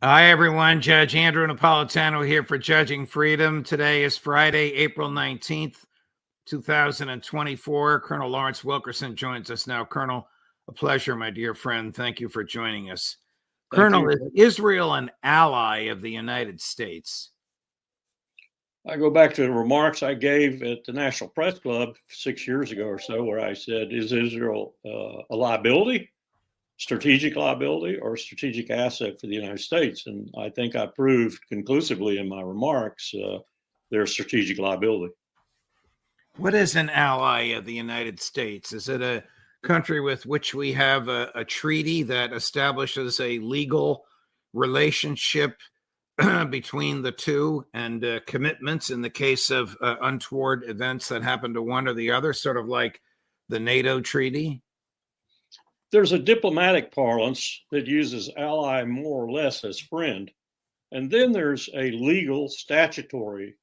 Hi, everyone. Judge Andrew Napolitano here for Judging Freedom. Today is Friday, April 19th, 2024. Colonel Lawrence Wilkerson joins us now. Colonel, a pleasure, my dear friend. Thank you for joining us. Colonel, is Israel an ally of the United States? I go back to the remarks I gave at the National Press Club 6 years ago or so, where I said, is Israel a liability, strategic liability, or a strategic asset for the United States? And I think I proved conclusively in my remarks they're a strategic liability. What is an ally of the United States? Is it a country with which we have a treaty that establishes a legal relationship between the two and commitments in the case of untoward events that happen to one or the other, sort of like the NATO treaty? There's a diplomatic parlance that uses ally more or less as friend. And then there's a legal statutory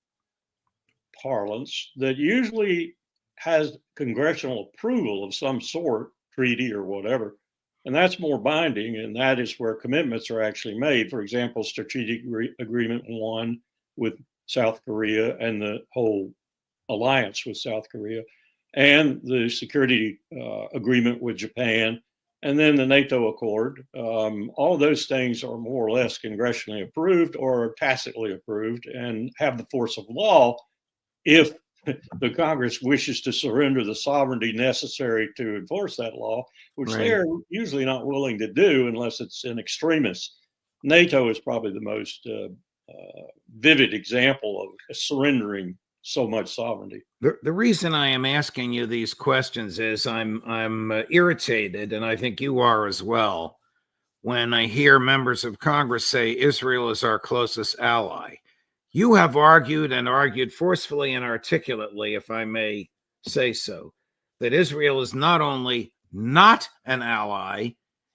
parlance that usually has congressional approval of some sort, treaty or whatever. And that's more binding, and that is where commitments are actually made. For example, strategic agreement one with South Korea and the whole alliance with South Korea, and the security agreement with Japan, and then the NATO accord. All of those things are more or less congressionally approved or tacitly approved and have the force of law if the Congress wishes to surrender the sovereignty necessary to enforce that law, which Right. they're usually not willing to do unless it's an extremist. NATO is probably the most vivid example of surrendering so much sovereignty. The reason I am asking you these questions is I'm irritated, and I think you are as well, when I hear members of Congress say Israel is our closest ally. You have argued and argued forcefully and articulately, if I may say so, that Israel is not only not an ally,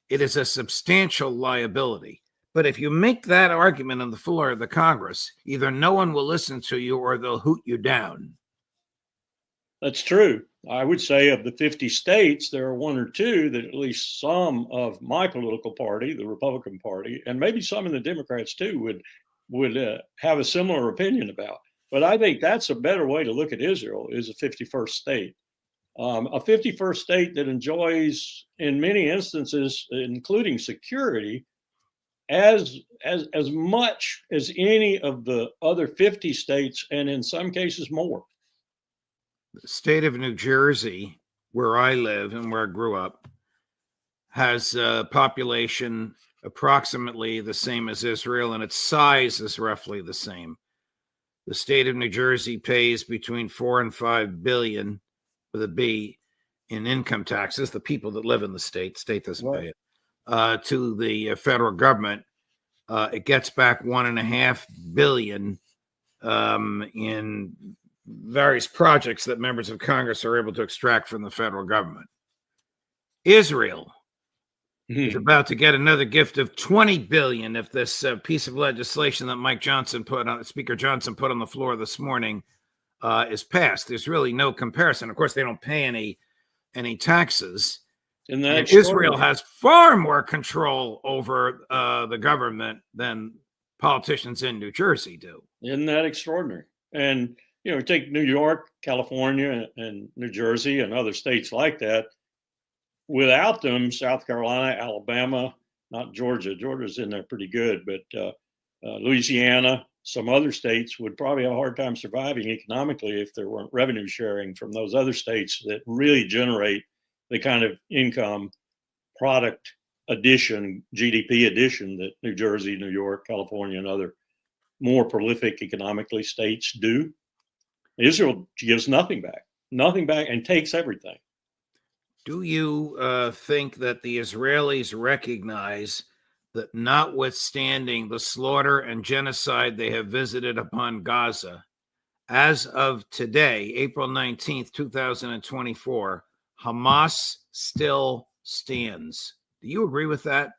it is a substantial liability. But if you make that argument on the floor of the Congress, either no one will listen to you or they'll hoot you down. That's true. I would say of the 50 states, there are one or two that at least some of my political party, the Republican Party, and maybe some in the Democrats too, would have a similar opinion about. But I think that's a better way to look at Israel, is a 51st state. A 51st state that enjoys, in many instances, including security, as much as any of the other 50 states, and in some cases more. The state of New Jersey, where I live and where I grew up, has a population approximately the same as Israel, and its size is roughly the same. The state of New Jersey pays between 4 and 5 billion with a B in income taxes. The people that live in the state doesn't pay it to the federal government. It gets back 1.5 billion in various projects that members of Congress are able to extract from the federal government. Israel is about to get another gift of 20 billion if this piece of legislation that Speaker Johnson put on the floor this morning is passed. There's really no comparison. Of course, they don't pay any taxes. And Israel has far more control over the government than politicians in New Jersey do. Isn't that extraordinary? And take New York, California, and New Jersey, and other states like that. Without them, South Carolina, Alabama, not Georgia. Georgia's in there pretty good, but Louisiana, some other states would probably have a hard time surviving economically if there weren't revenue sharing from those other states that really generate the kind of income, product addition, GDP addition that New Jersey, New York, California, and other more prolific economically states do. Israel gives nothing back, and takes everything. Do you think that the Israelis recognize that, notwithstanding the slaughter and genocide they have visited upon Gaza, as of today, April 19th, 2024, Hamas still stands? Do you agree with that?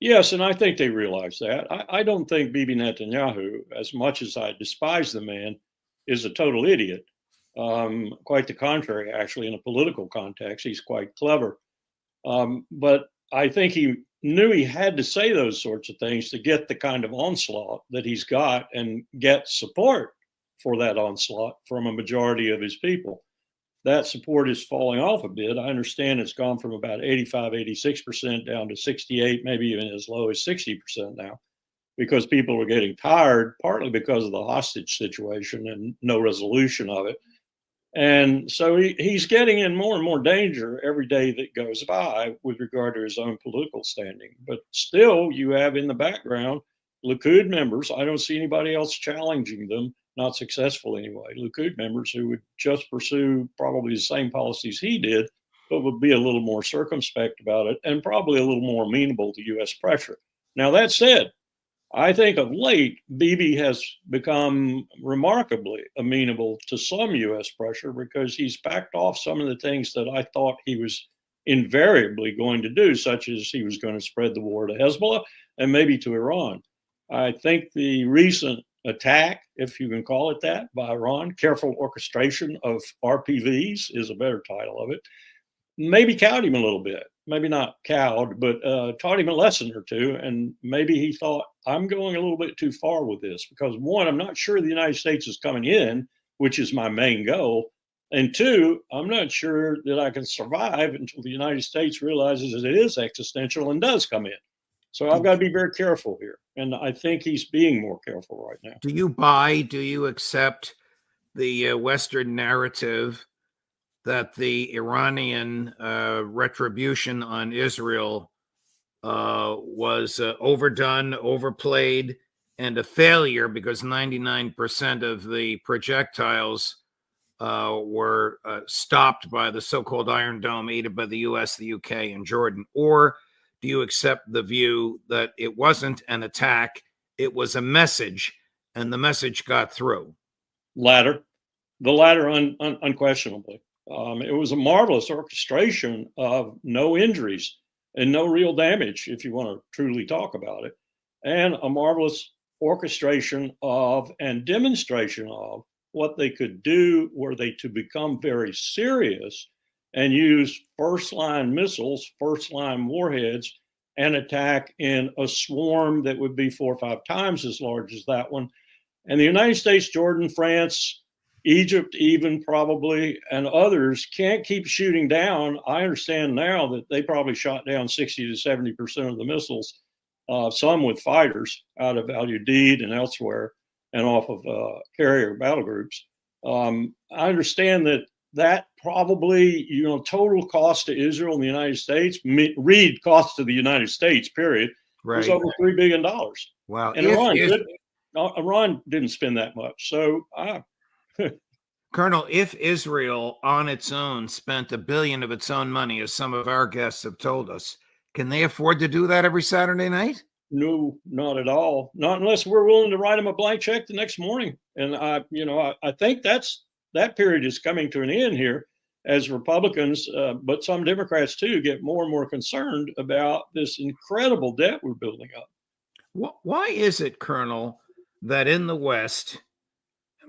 Yes, and I think they realize that. I don't think Bibi Netanyahu, as much as I despise the man, is a total idiot. Quite the contrary, actually, in a political context, he's quite clever. But I think he knew he had to say those sorts of things to get the kind of onslaught that he's got and get support for that onslaught from a majority of his people. That support is falling off a bit. I understand it's gone from about 85, 86% down to 68, maybe even as low as 60% now, because people are getting tired, partly because of the hostage situation and no resolution of it. And so he's getting in more and more danger every day that goes by with regard to his own political standing. But still, you have in the background Likud members. I don't see anybody else challenging them, not successful anyway. Likud members who would just pursue probably the same policies he did, but would be a little more circumspect about it and probably a little more amenable to U.S. pressure. Now, that said, I think of late, Bibi has become remarkably amenable to some U.S. pressure because he's backed off some of the things that I thought he was invariably going to do, such as he was going to spread the war to Hezbollah and maybe to Iran. I think the recent attack, if you can call it that, by Iran, careful orchestration of RPVs is a better title of it, maybe cowed him a little bit. Maybe not cowed, but taught him a lesson or two. And maybe he thought, I'm going a little bit too far with this because one, I'm not sure the United States is coming in, which is my main goal. And two, I'm not sure that I can survive until the United States realizes that it is existential and does come in. So I've got to be very careful here. And I think he's being more careful right now. Do you accept the Western narrative that the Iranian retribution on Israel was overdone, overplayed, and a failure because 99% of the projectiles were stopped by the so-called Iron Dome, aided by the U.S., the U.K., and Jordan? Or do you accept the view that it wasn't an attack, it was a message, and the message got through? The latter unquestionably. It was a marvelous orchestration of no injuries and no real damage, if you want to truly talk about it, and a marvelous orchestration of and demonstration of what they could do were they to become very serious and use first-line missiles, first-line warheads, and attack in a swarm that would be 4 or 5 times as large as that one. And the United States, Jordan, France, Egypt even probably, and others can't keep shooting down. I understand now that they probably shot down 60 to 70% of the missiles, some with fighters out of Al Udeid and elsewhere, and off of carrier battle groups. I understand that probably, total cost to Israel and the United States, read cost to the United States, period, was over $3 billion. Wow. And Iran didn't spend that much. So Colonel, if Israel on its own spent $1 billion of its own money, as some of our guests have told us, can they afford to do that every Saturday night? No, not at all. Not unless we're willing to write them a blank check the next morning. And I think that period is coming to an end here as Republicans, but some Democrats too, get more and more concerned about this incredible debt we're building up. Why is it, Colonel, that in the West,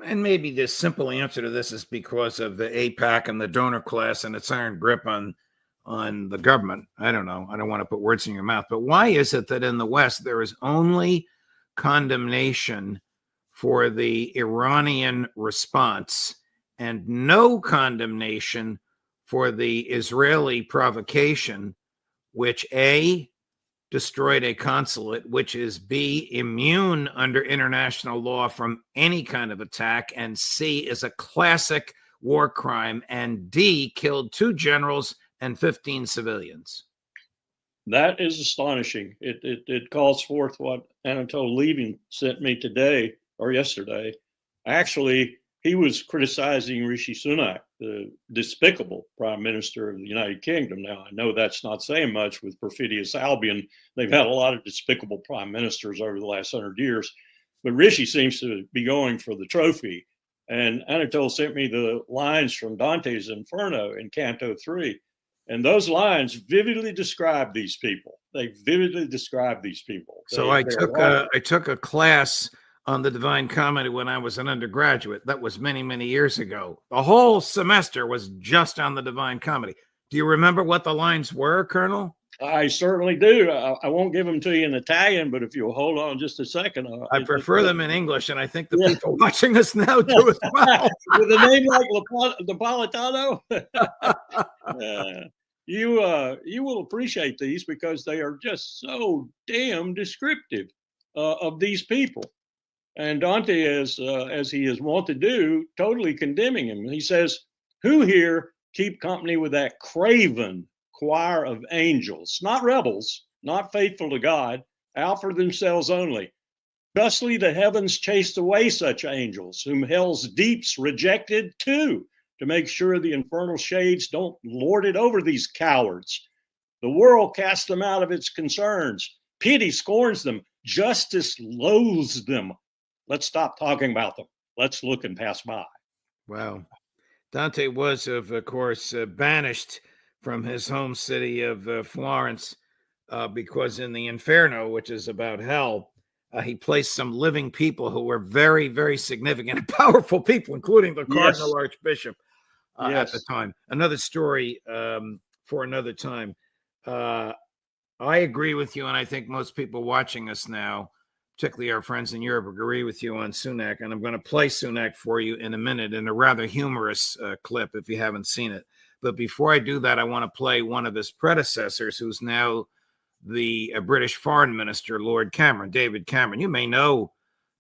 and maybe the simple answer to this is because of the AIPAC and the donor class and its iron grip on the government. I don't know. I don't want to put words in your mouth. But why is it that in the West there is only condemnation for the Iranian response and no condemnation for the Israeli provocation, which A, destroyed a consulate, which is B, immune under international law from any kind of attack, and C, is a classic war crime, and D, killed 2 generals and 15 civilians? That is astonishing. It calls forth what Anatole Levin sent me today or yesterday. Actually, he was criticizing Rishi Sunak, the despicable prime minister of the United Kingdom. Now, I know that's not saying much with perfidious Albion. They've had a lot of despicable prime ministers over the last 100 years, but Rishi seems to be going for the trophy. And Anatole sent me the lines from Dante's Inferno in Canto 3. And those lines vividly describe these people. They vividly describe these people. So I took a class on the Divine Comedy when I was an undergraduate. That was many, many years ago. The whole semester was just on the Divine Comedy. Do you remember what the lines were, Colonel? I certainly do. I won't give them to you in Italian, but if you'll hold on just a second. I prefer them in English, and I think the people watching us now do as well. With a name like Napolitano, you will appreciate these because they are just so damn descriptive of these people. And Dante, as he is wont to do, totally condemning him. He says, "Who here keep company with that craven choir of angels, not rebels, not faithful to God, out for themselves only? Justly the heavens chased away such angels, whom hell's deeps rejected too, to make sure the infernal shades don't lord it over these cowards. The world casts them out of its concerns. Pity scorns them. Justice loathes them. Let's stop talking about them. Let's look and pass by." Wow. Dante was, of course, banished from his home city of Florence because in the Inferno, which is about hell, he placed some living people who were very, very significant and powerful people, including the Cardinal Archbishop at the time. Another story for another time. I agree with you, and I think most people watching us now, particularly our friends in Europe, agree with you on Sunak. And I'm going to play Sunak for you in a minute in a rather humorous clip if you haven't seen it. But before I do that, I want to play one of his predecessors, who's now the British Foreign Minister, Lord Cameron, David Cameron. You may know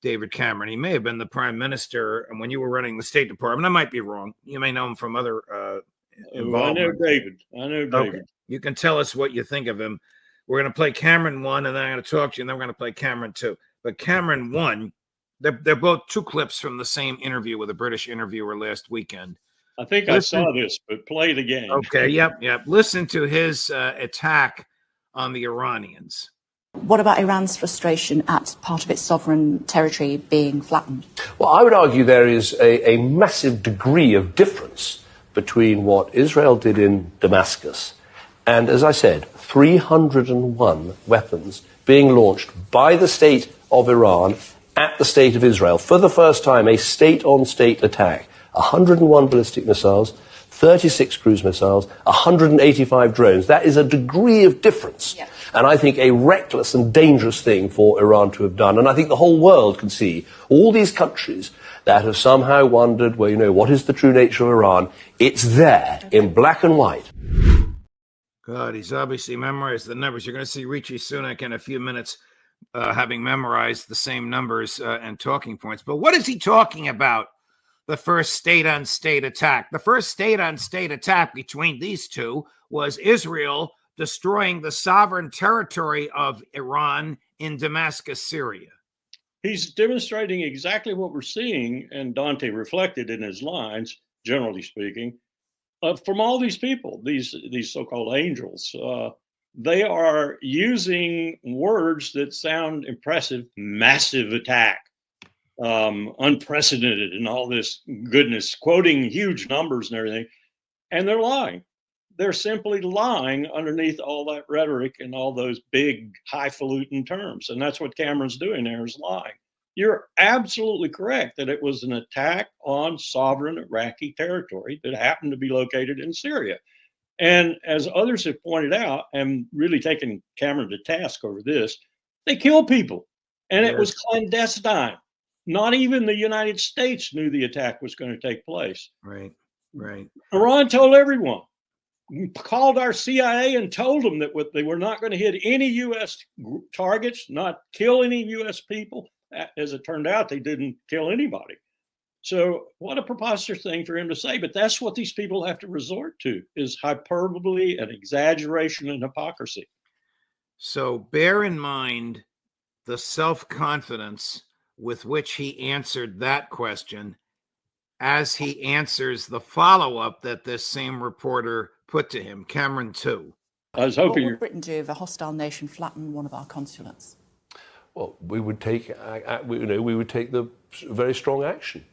David Cameron. He may have been the Prime Minister, and when you were running the State Department, I might be wrong. You may know him from other involvement. I know David. Okay. You can tell us what you think of him. We're going to play Cameron 1, and then I'm going to talk to you, and then we're going to play Cameron 2. But Cameron 1, they're both two clips from the same interview with a British interviewer last weekend. I think I saw this, but play it again. Okay, yep. Listen to his attack on the Iranians. What about Iran's frustration at part of its sovereign territory being flattened? Well, I would argue there is a massive degree of difference between what Israel did in Damascus and, as I said, 301 weapons being launched by the state of Iran at the state of Israel. For the first time, a state-on-state attack. 101 ballistic missiles, 36 cruise missiles, 185 drones. That is a degree of difference. Yeah. And I think a reckless and dangerous thing for Iran to have done. And I think the whole world can see all these countries that have somehow wondered, well, you know, what is the true nature of Iran? It's there in black and white. God, he's obviously memorized the numbers. You're going to see Rishi Sunak in a few minutes having memorized the same numbers and talking points. But what is he talking about? The first state-on-state attack. The first state-on-state attack between these two was Israel destroying the sovereign territory of Iran in Damascus, Syria. He's demonstrating exactly what we're seeing, and Dante reflected in his lines, generally speaking, from all these people, these so-called angels. They are using words that sound impressive: massive attack, unprecedented, and all this goodness, quoting huge numbers and everything. And they're lying. They're simply lying underneath all that rhetoric and all those big highfalutin terms. And that's what Cameron's doing there, is lying. You're absolutely correct that it was an attack on sovereign Iraqi territory that happened to be located in Syria. And as others have pointed out, and really taken Cameron to task over this, they kill people. And it was clandestine. Not even the United States knew the attack was going to take place. Right. Iran told everyone, called our CIA and told them that they were not going to hit any U.S. targets, not kill any U.S. people. As it turned out, they didn't kill anybody. So what a preposterous thing for him to say. But that's what these people have to resort to, is hyperbole and exaggeration and hypocrisy. So bear in mind the self-confidence with which he answered that question as he answers the follow-up that this same reporter put to him. Cameron 2. I was hoping. What would Britain do if a hostile nation flattened one of our consulates? Well, we would take the very strong action.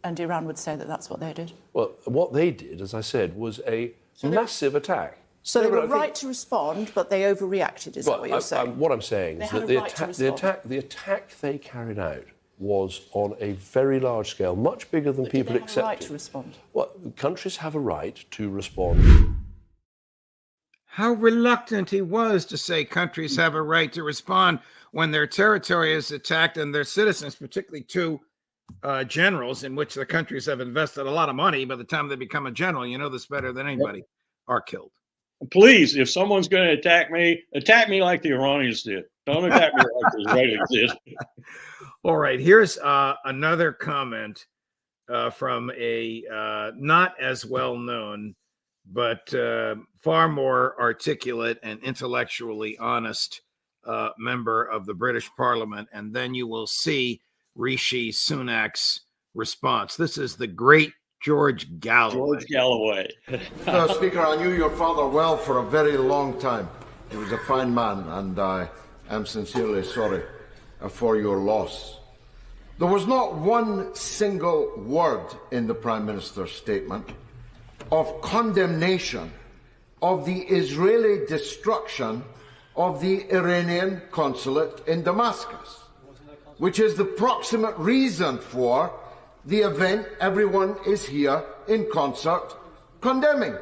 And Iran would say that that's what they did? Well, what they did, as I said, was a massive attack. So they were right to respond, but they overreacted, is that what you're saying? What I'm saying is that the attack they carried out was on a very large scale, much bigger than people accepted. Did they have a right to respond? Well, countries have a right to respond. how reluctant he was to say countries have a right to respond when their territory is attacked and their citizens, particularly two generals in which the countries have invested a lot of money. By the time they become a general, you know this better than anybody, are killed. Please, if someone's going to attack me like the Iranians did. Don't attack me like the Israelis did. All right, here's another comment from a not as well known, but far more articulate and intellectually honest member of the British Parliament. And then you will see Rishi Sunak's response. This is the great George Galloway. George Galloway. Mr. Speaker, I knew your father well for a very long time. He was a fine man, and I am sincerely sorry for your loss. There was not one single word in the Prime Minister's statement of condemnation of the Israeli destruction of the Iranian consulate in Damascus, which is the proximate reason for the event everyone is here in concert condemning.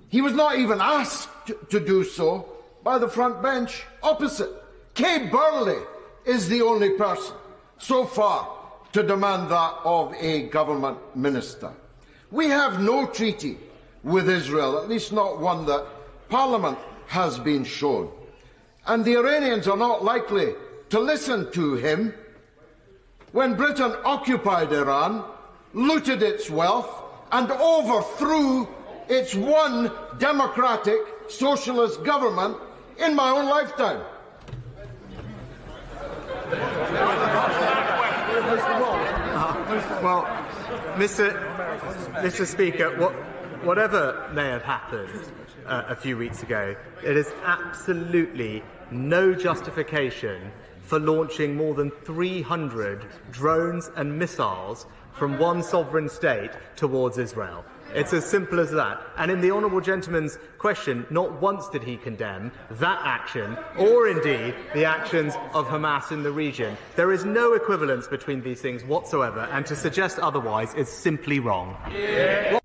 He was not even asked to do so by the front bench opposite. Kay Burley is the only person so far to demand that of a government minister. We have no treaty with Israel, at least not one that Parliament has been shown. And the Iranians are not likely to listen to him. When Britain occupied Iran, looted its wealth, and overthrew its one democratic socialist government in my own lifetime. Well, Mr. Speaker, whatever may have happened a few weeks ago, it is absolutely no justification for launching more than 300 drones and missiles from one sovereign state towards Israel. It's as simple as that. And in the honourable gentleman's question, not once did he condemn that action, or indeed the actions of Hamas in the region. There is no equivalence between these things whatsoever, and to suggest otherwise is simply wrong. Yeah.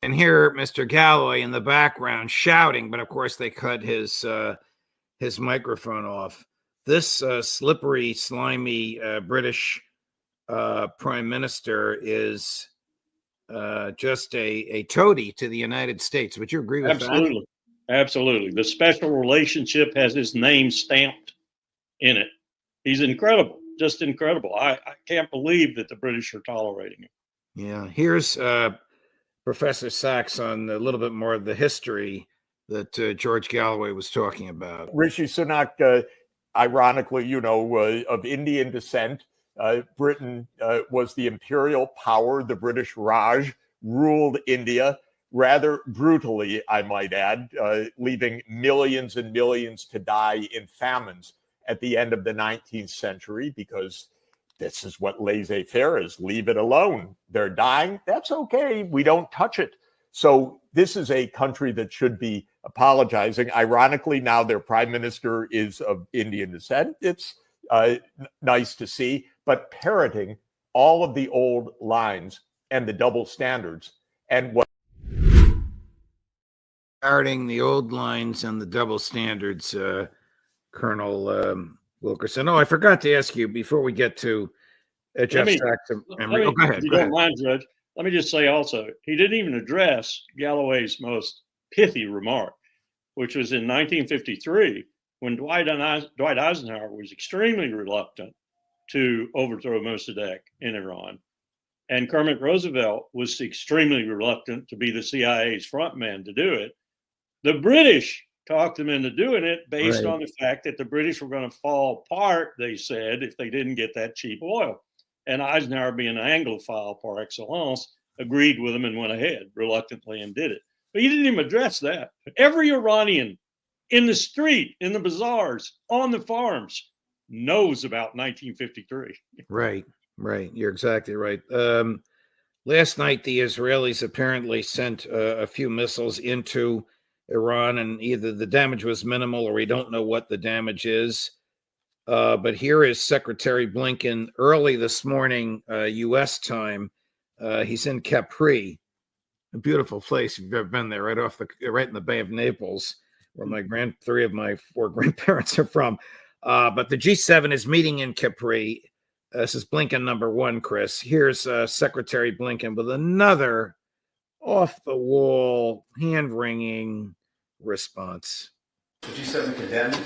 And here, Mr. Galloway in the background shouting, but of course they cut his microphone off. This slippery, slimy British Prime Minister is just a toady to the United States. Would you agree with that? Absolutely. The special relationship has his name stamped in it. He's incredible, just incredible. I can't believe that the British are tolerating him. Yeah. Here's Professor Sachs on a little bit more of the history that George Galloway was talking about. Rishi Sunak, ironically, of Indian descent. Britain was the imperial power. The British Raj ruled India rather brutally, I might add, leaving millions and millions to die in famines at the end of the 19th century, because this is what laissez-faire is. Leave it alone. They're dying. That's okay. We don't touch it. So this is a country that should be apologizing. Ironically, now their prime minister is of Indian descent. It's nice to see, but parroting all of the old lines and the double standards and what parroting the old lines and the double standards, Colonel Wilkerson. Oh, I forgot to ask you before we get to Jeff Sachs. Go ahead. If you don't mind, Judge, let me just say also, he didn't even address Galloway's most pithy remark, which was in 1953, when Dwight Eisenhower was extremely reluctant to overthrow Mossadegh in Iran. And Kermit Roosevelt was extremely reluctant to be the CIA's front man to do it. The British talked them into doing it based on the fact that the British were going to fall apart, they said, if they didn't get that cheap oil. And Eisenhower, being an Anglophile par excellence, agreed with them and went ahead reluctantly and did it. But he didn't even address that. Every Iranian in the street, in the bazaars, on the farms, knows about 1953. Right. You're exactly right. Last night, the Israelis apparently sent a few missiles into Iran, and either the damage was minimal or we don't know what the damage is. But here is Secretary Blinken early this morning, U.S. time. He's in Capri, a beautiful place. If you've ever been there, right in the Bay of Naples, where three of my four grandparents are from. But the G7 is meeting in Capri. This is Blinken number one, Chris. Here's Secretary Blinken with another off-the-wall, hand-wringing response. The G7 condemned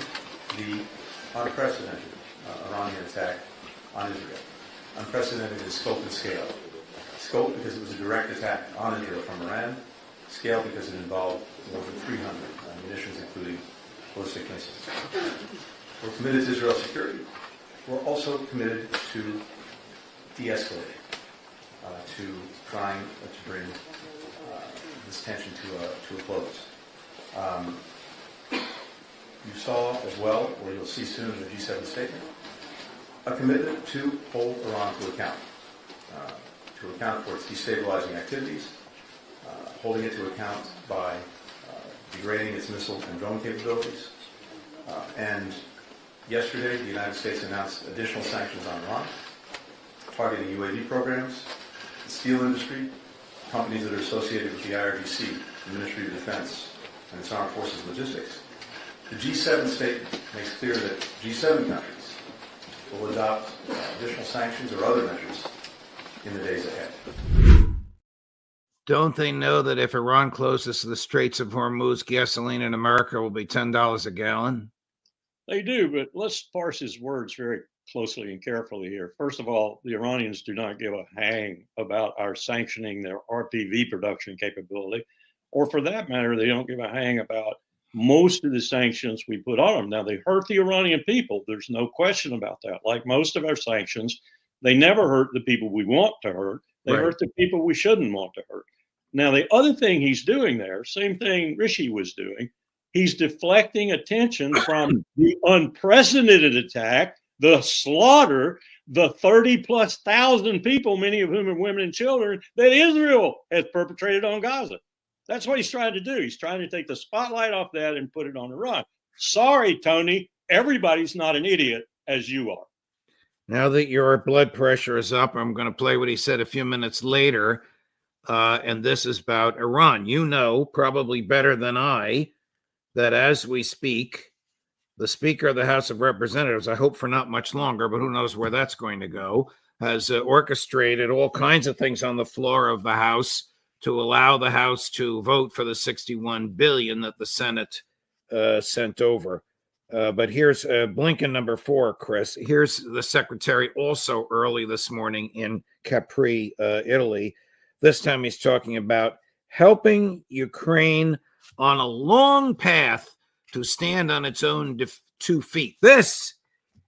the unprecedented Iranian attack on Israel. Unprecedented in scope and scale. Scope because it was a direct attack on Israel from Iran. Scale because it involved more than 300 munitions, including ballistic missiles. We're committed to Israel's security. We're also committed to de-escalating, to trying to bring this tension to a close. You saw as well, or you'll see soon in the G7 statement, a commitment to hold Iran to account for its destabilizing activities, holding it to account by degrading its missile and drone capabilities. And yesterday, the United States announced additional sanctions on Iran, targeting UAV programs, the steel industry, companies that are associated with the IRGC, the Ministry of Defense, and its armed forces logistics. The G7 statement makes clear that G7 countries will adopt additional sanctions or other measures in the days ahead. Don't they know that if Iran closes the Straits of Hormuz, gasoline in America will be $10 a gallon? They do, but let's parse his words very closely and carefully here. First of all, the Iranians do not give a hang about our sanctioning their RPV production capability, or for that matter, they don't give a hang about most of the sanctions we put on them. Now, they hurt the Iranian people. There's no question about that. Like most of our sanctions, they never hurt the people we want to hurt. They hurt the people we shouldn't want to hurt. Now, the other thing he's doing there, same thing Rishi was doing, he's deflecting attention from the unprecedented attack, the slaughter, the 30+ thousand people, many of whom are women and children, that Israel has perpetrated on Gaza. That's what he's trying to do. He's trying to take the spotlight off that and put it on Iran. Sorry, Tony, everybody's not an idiot as you are. Now that your blood pressure is up, I'm going to play what he said a few minutes later. And this is about Iran. You know, probably better than I, that as we speak, the Speaker of the House of Representatives, I hope for not much longer, but who knows where that's going to go, has orchestrated all kinds of things on the floor of the House to allow the House to vote for the $61 billion that the Senate sent over. But here's Blinken number 4, Chris. Here's the Secretary also early this morning in Capri, Italy. This time he's talking about helping Ukraine on a long path to stand on its own 2 feet. This,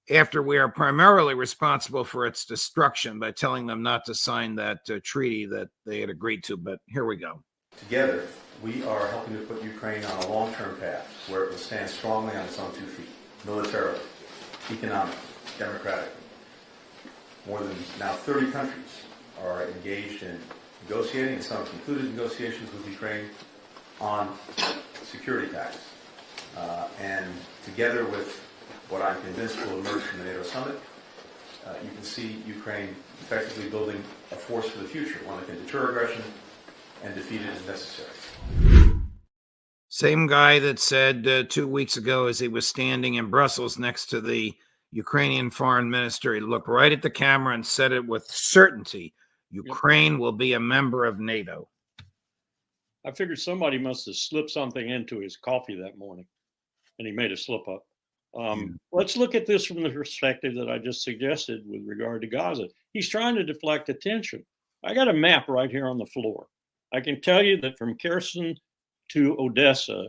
after we are primarily responsible for its destruction by telling them not to sign that treaty that they had agreed to. But here we go. Together, we are helping to put Ukraine on a long-term path where it will stand strongly on its own 2 feet, militarily, economically, democratically. More than now 30 countries are engaged in negotiating, and some have concluded negotiations with Ukraine on security tax. And together with what I'm convinced will emerge from the NATO summit, you can see Ukraine effectively building a force for the future, one that can deter aggression and defeat it as necessary. Same guy that said 2 weeks ago as he was standing in Brussels next to the Ukrainian foreign minister, he looked right at the camera and said it with certainty, Ukraine will be a member of NATO. I figured somebody must have slipped something into his coffee that morning, and he made a slip up. Let's look at this from the perspective that I just suggested with regard to Gaza. He's trying to deflect attention. I got a map right here on the floor. I can tell you that from Kherson to Odessa,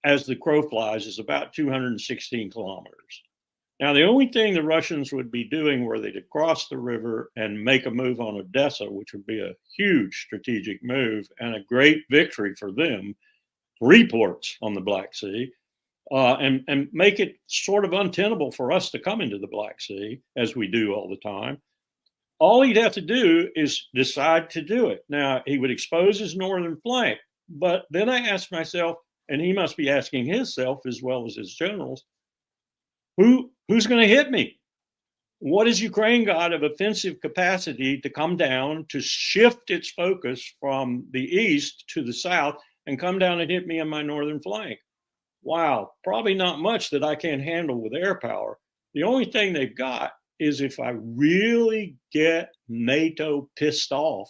as the crow flies, is about 216 kilometers. Now, the only thing the Russians would be doing were they to cross the river and make a move on Odessa, which would be a huge strategic move and a great victory for them, 3 ports on the Black Sea, and make it sort of untenable for us to come into the Black Sea, as we do all the time. All he'd have to do is decide to do it. Now, he would expose his northern flank, but then I asked myself, and he must be asking himself as well as his generals, who's going to hit me? What has Ukraine got of offensive capacity to come down, to shift its focus from the east to the south and come down and hit me on my northern flank? Wow, probably not much that I can't handle with air power. The only thing they've got is if I really get NATO pissed off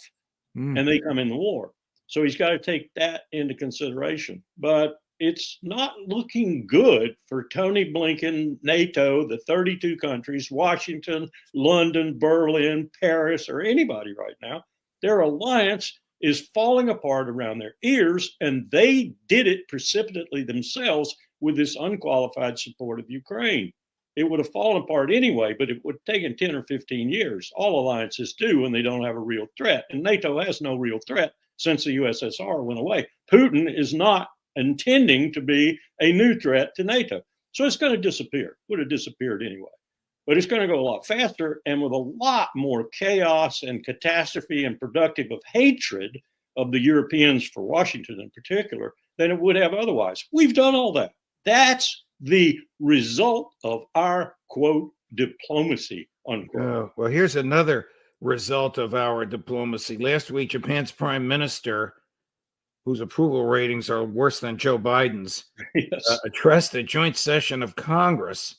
and they come in the war. So he's got to take that into consideration. But it's not looking good for Tony Blinken, NATO, the 32 countries, Washington, London, Berlin, Paris, or anybody right now. Their alliance is falling apart around their ears, and they did it precipitately themselves with this unqualified support of Ukraine. It would have fallen apart anyway, but it would have taken 10 or 15 years. All alliances do when they don't have a real threat, and NATO has no real threat since the USSR went away. Putin is not intending to be a new threat to NATO. So it's going to disappear. Would have disappeared anyway. But it's going to go a lot faster and with a lot more chaos and catastrophe and productive of hatred of the Europeans for Washington in particular than it would have otherwise. We've done all that. That's the result of our, quote, diplomacy, unquote. Oh, well, here's another result of our diplomacy. Last week, Japan's prime minister, whose approval ratings are worse than Joe Biden's, Yes. addressed a joint session of Congress.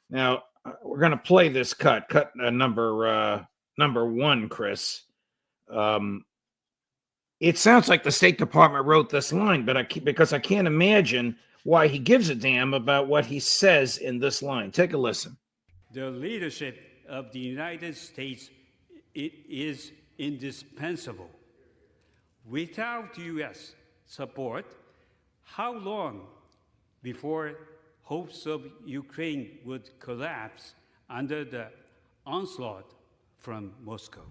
Now, we're going to play this cut number one, Chris. It sounds like the State Department wrote this line, but because I can't imagine why he gives a damn about what he says in this line. Take a listen. The leadership of the United States, it is indispensable. Without U.S. support, how long before hopes of Ukraine would collapse under the onslaught from Moscow?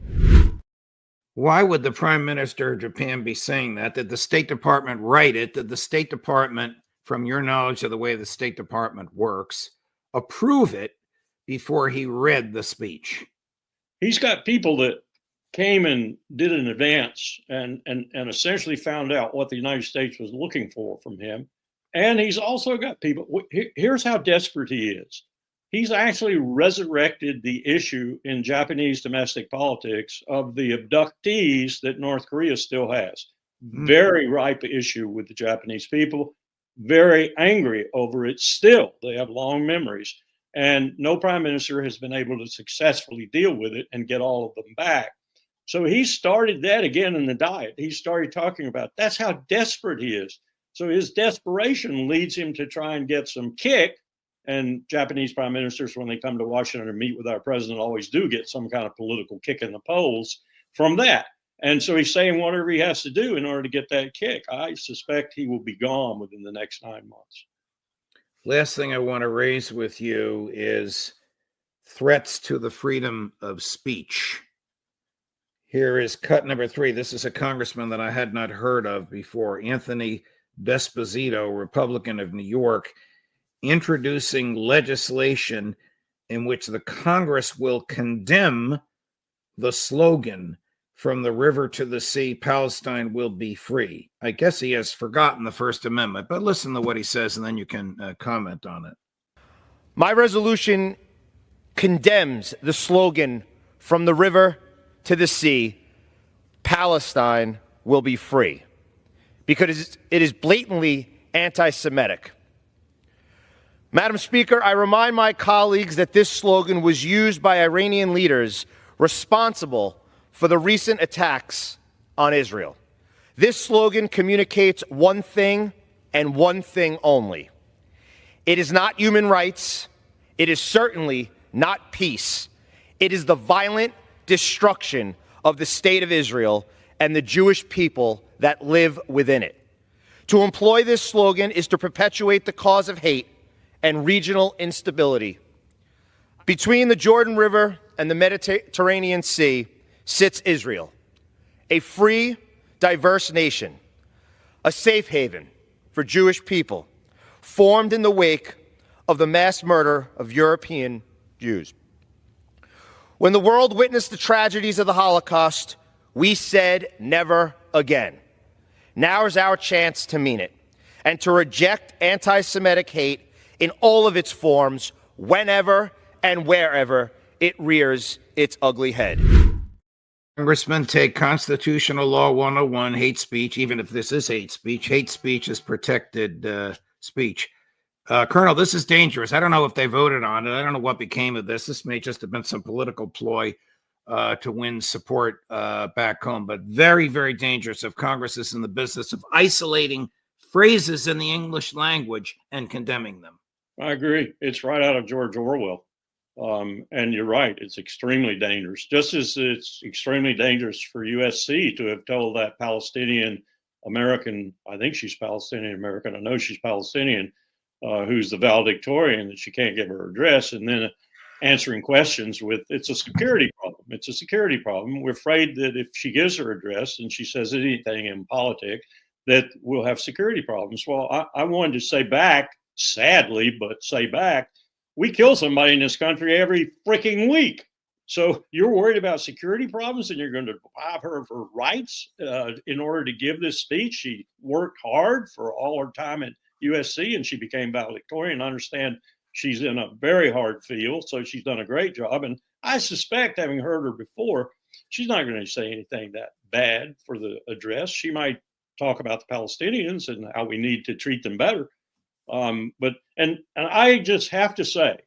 Why would the Prime Minister of Japan be saying that? Did the State Department write it? Did the State Department, from your knowledge of the way the State Department works, approve it before he read the speech? He's got people that came and did an advance and essentially found out what the United States was looking for from him. And he's also got people, here's how desperate he is. He's actually resurrected the issue in Japanese domestic politics of the abductees that North Korea still has. Very ripe issue with the Japanese people, very angry over it still. They have long memories. And no prime minister has been able to successfully deal with it and get all of them back. So he started that again in the Diet. He started talking about that's how desperate he is. So his desperation leads him to try and get some kick. And Japanese prime ministers, when they come to Washington and meet with our president, always do get some kind of political kick in the polls from that. And so he's saying whatever he has to do in order to get that kick. I suspect he will be gone within the next 9 months. Last thing I want to raise with you is threats to the freedom of speech. Here is cut number 3. This is a congressman that I had not heard of before, Anthony D'Esposito, Republican of New York, introducing legislation in which the Congress will condemn the slogan, "From the river to the sea, Palestine will be free." I guess he has forgotten the First Amendment, but listen to what he says and then you can comment on it. My resolution condemns the slogan, "From the river to the sea, Palestine will be free," because it is blatantly anti-Semitic. Madam Speaker, I remind my colleagues that this slogan was used by Iranian leaders responsible for the recent attacks on Israel. This slogan communicates one thing and one thing only. It is not human rights. It is certainly not peace. It is the violent destruction of the state of Israel and the Jewish people that live within it. To employ this slogan is to perpetuate the cause of hate and regional instability. Between the Jordan River and the Mediterranean Sea sits Israel, a free, diverse nation, a safe haven for Jewish people, formed in the wake of the mass murder of European Jews. When the world witnessed the tragedies of the Holocaust, we said never again. Now is our chance to mean it and to reject anti-Semitic hate in all of its forms, whenever and wherever it rears its ugly head. Congressmen, take Constitutional Law 101, hate speech, even if this is hate speech. Hate speech is protected speech. Colonel, this is dangerous. I don't know if they voted on it. I don't know what became of this. This may just have been some political ploy to win support back home, but very, very dangerous if Congress is in the business of isolating phrases in the English language and condemning them. I agree. It's right out of George Orwell. And you're right. It's extremely dangerous. Just as it's extremely dangerous for USC to have told that Palestinian American, I think she's Palestinian American, I know she's Palestinian, who's the valedictorian, that she can't give her address, and then answering questions with, it's a security problem. It's a security problem. We're afraid that if she gives her address and she says anything in politics, that we'll have security problems. Well, I wanted to say back, sadly, but say back, we kill somebody in this country every freaking week. So you're worried about security problems and you're going to deprive her of her rights in order to give this speech. She worked hard for all her time at USC and she became valedictorian. I understand she's in a very hard field, so she's done a great job. And I suspect, having heard her before, she's not going to say anything that bad for the address. She might talk about the Palestinians and how we need to treat them better. But I just have to say,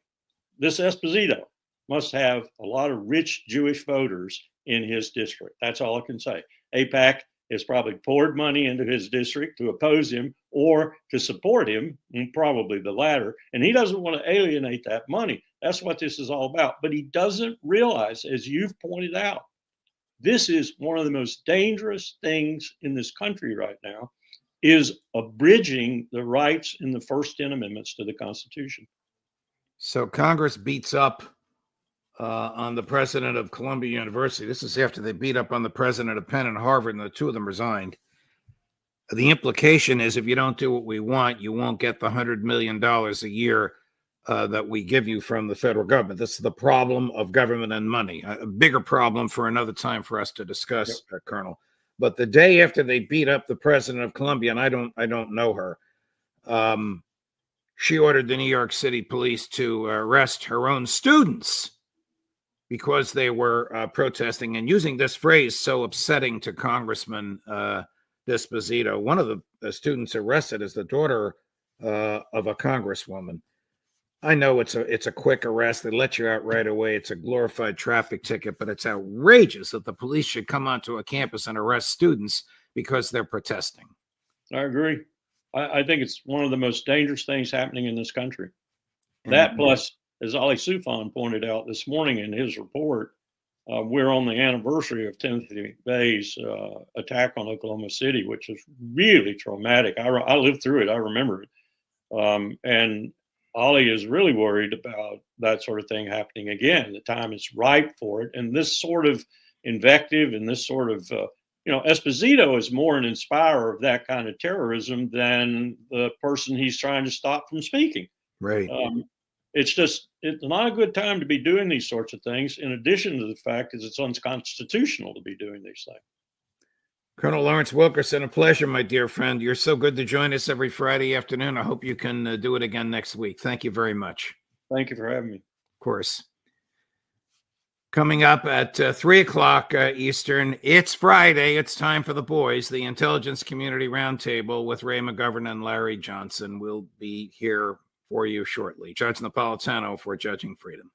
this Esposito must have a lot of rich Jewish voters in his district. That's all I can say. AIPAC has probably poured money into his district to oppose him or to support him, and probably the latter. And he doesn't want to alienate that money. That's what this is all about. But he doesn't realize, as you've pointed out, this is one of the most dangerous things in this country right now, is abridging the rights in the first 10 amendments to the Constitution. So Congress beats up on the president of Columbia University. This is after they beat up on the president of Penn and Harvard, and the two of them resigned. The implication is if you don't do what we want, you won't get the $100 million a year that we give you from the federal government. This is the problem of government and money. A bigger problem for another time for us to discuss, yep. Colonel. But the day after they beat up the president of Columbia, and I don't know her, she ordered the New York City police to arrest her own students because they were protesting and using this phrase so upsetting to Congressman Esposito. One of the students arrested is the daughter of a congresswoman. I know it's a quick arrest. They let you out right away. It's a glorified traffic ticket, but it's outrageous that the police should come onto a campus and arrest students because they're protesting. I agree. I think it's one of the most dangerous things happening in this country. That plus, as Ali Soufan pointed out this morning in his report, we're on the anniversary of Timothy Bay's attack on Oklahoma City, which is really traumatic. I lived through it. I remember it. And Ali is really worried about that sort of thing happening again. The time is ripe for it. And this sort of invective and this sort of, Esposito is more an inspirer of that kind of terrorism than the person he's trying to stop from speaking. Right. It's not a good time to be doing these sorts of things, in addition to the fact that it's unconstitutional to be doing these things. Colonel Lawrence Wilkerson, a pleasure, my dear friend. You're so good to join us every Friday afternoon. I hope you can do it again next week. Thank you very much. Thank you for having me. Of course. Coming up at 3 o'clock Eastern, it's Friday. It's time for the boys, the Intelligence Community Roundtable with Ray McGovern and Larry Johnson. We'll be here for you shortly. Judge Napolitano for Judging Freedom.